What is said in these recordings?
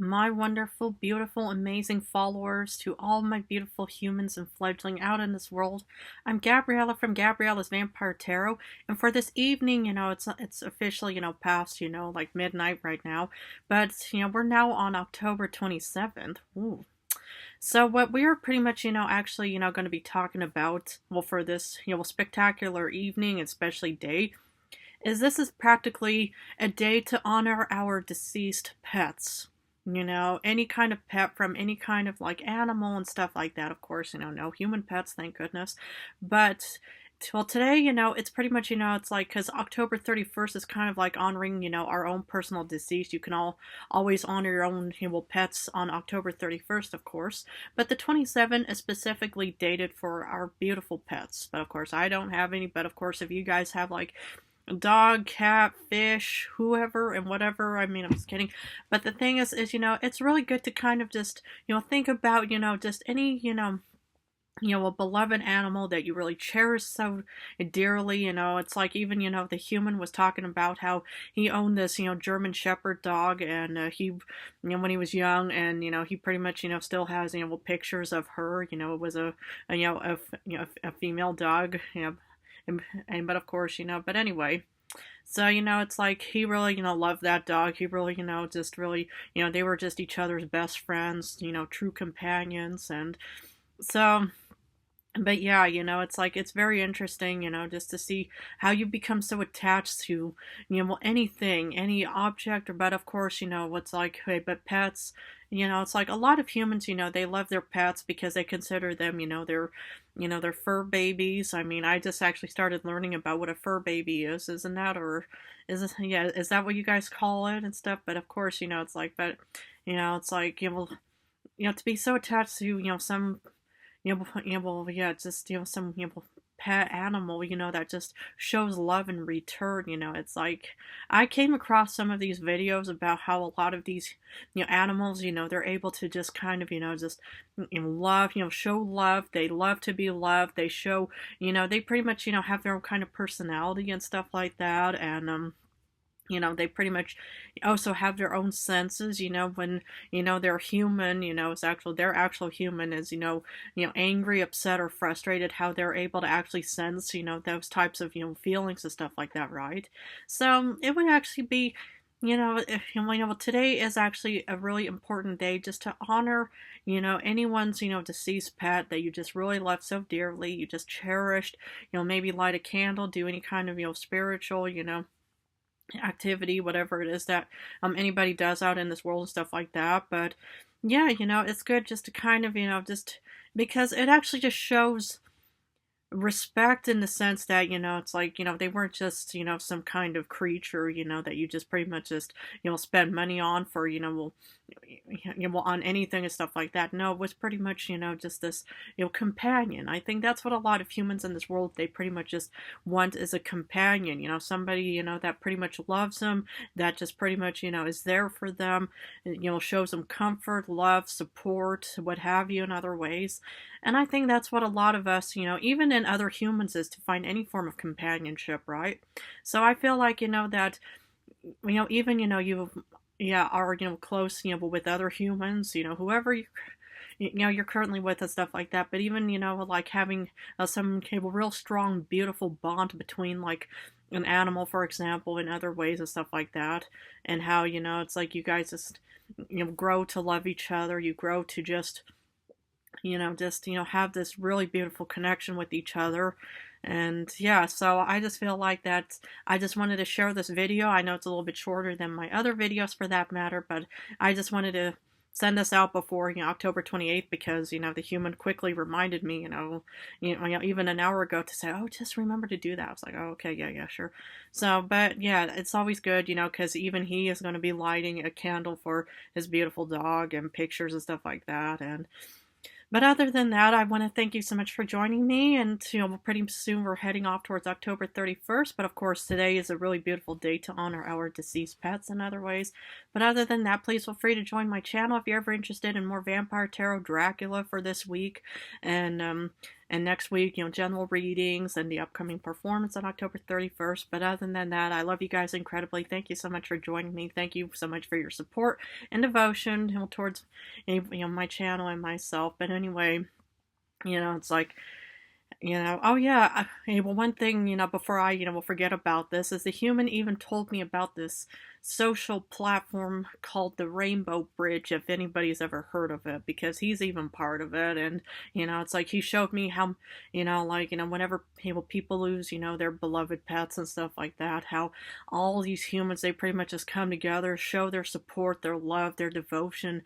My wonderful, beautiful, amazing followers, to all my beautiful humans and fledgling out in this world. I'm Gabriella from Gabriella's Vampire Tarot, and for this evening, it's officially, past, like midnight right now, but we're now on October 27th. Ooh. So what we are pretty much, actually, going to be talking about, well, for this, spectacular evening, especially day, is this is practically a day to honor our deceased pets. Any kind of pet from any kind of like animal and stuff like that. Of course, no human pets, thank goodness. But well, today, it's pretty much, it's like because October 31st is kind of like honoring, our own personal deceased. You can always honor your own, pets on October 31st, of course. But the 27th is specifically dated for our beautiful pets. But of course, I don't have any. But of course, if you guys have like dog, cat, fish, whoever and whatever. I mean, I'm just kidding. But the thing is, it's really good to kind of just, think about, just any, a beloved animal that you really cherish so dearly. It's like even, the human was talking about how he owned this, German Shepherd dog, and he, when he was young, and, he pretty much, still has, pictures of her. It was a female dog, but of course, but anyway. So, it's like he really, loved that dog. He really, just really, they were just each other's best friends, true companions. And so, but yeah, it's like it's very interesting, just to see how you become so attached to, anything, any object, or but of course, what's like, hey, but pets, it's like a lot of humans, they love their pets because they consider them, their fur babies. I mean, I just actually started learning about what a fur baby is, isn't that, or is it, yeah, is that what you guys call it and stuff? But of course, it's like, but, it's like, to be so attached to, some well, yeah, just, some, pet animal, that just shows love in return. It's like, I came across some of these videos about how a lot of these, animals, they're able to just kind of, just, love, show love. They love to be loved. They show, they pretty much, have their own kind of personality and stuff like that. And, they pretty much also have their own senses, when, they're human, it's actual, their actual human is, angry, upset, or frustrated, how they're able to actually sense, those types of, feelings and stuff like that, right? So it would actually be, today is actually a really important day just to honor, anyone's, deceased pet that you just really love so dearly, you just cherished, maybe light a candle, do any kind of, spiritual, activity, whatever it is that anybody does out in this world and stuff like that. But yeah, it's good just to kind of, just because it actually just shows respect in the sense that it's like they weren't just some kind of creature that you just pretty much just spend money on for well, on anything and stuff like that. No, it was pretty much just this companion. I think that's what a lot of humans in this world, they pretty much just want, is a companion, somebody that pretty much loves them, that just pretty much is there for them, shows them comfort, love, support, what have you, in other ways. And I think that's what a lot of us, even in other humans, is to find any form of companionship, right? So I feel like, that, even, you, yeah, are, close, with other humans, whoever you're currently with and stuff like that. But even, like having some real strong, beautiful bond between like an animal, for example, in other ways and stuff like that. And how, it's like you guys just, grow to love each other. You grow to just, just, have this really beautiful connection with each other. And yeah, so I just feel like that I just wanted to share this video. I know it's a little bit shorter than my other videos for that matter, but I just wanted to send this out before, October 28th, because, the human quickly reminded me, even an hour ago, to say, oh, just remember to do that. I was like, oh, okay, yeah, sure. So, but yeah, it's always good, because even he is going to be lighting a candle for his beautiful dog and pictures and stuff like that. And but other than that, I want to thank you so much for joining me. And, pretty soon we're heading off towards October 31st. But of course, today is a really beautiful day to honor our deceased pets in other ways. But other than that, please feel free to join my channel if you're ever interested in more Vampire Tarot Dracula for this week. And And next week, general readings and the upcoming performance on October 31st. But other than that, I love you guys incredibly. Thank you so much for joining me. Thank you so much for your support and devotion, towards, my channel and myself. But anyway, it's like, oh yeah, well, one thing, before I, will forget about this, is the human even told me about this social platform called the Rainbow Bridge, if anybody's ever heard of it, because he's even part of it. And, it's like he showed me how, whenever people lose, their beloved pets and stuff like that, how all these humans, they pretty much just come together, show their support, their love, their devotion,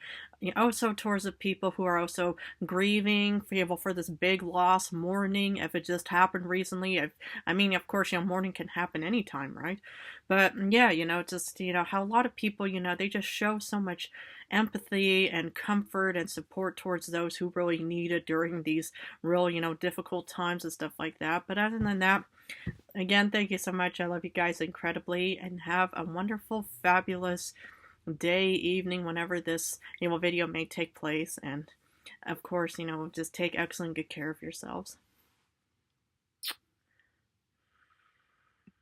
also towards the people who are also grieving for this big loss, mourning, if it just happened recently. I mean, of course, mourning can happen anytime, right? But yeah, just, how a lot of people, they just show so much empathy and comfort and support towards those who really need it during these real, difficult times and stuff like that. But other than that, again, thank you so much. I love you guys incredibly, and have a wonderful, fabulous day, evening, whenever this, video may take place. And of course, just take excellent good care of yourselves.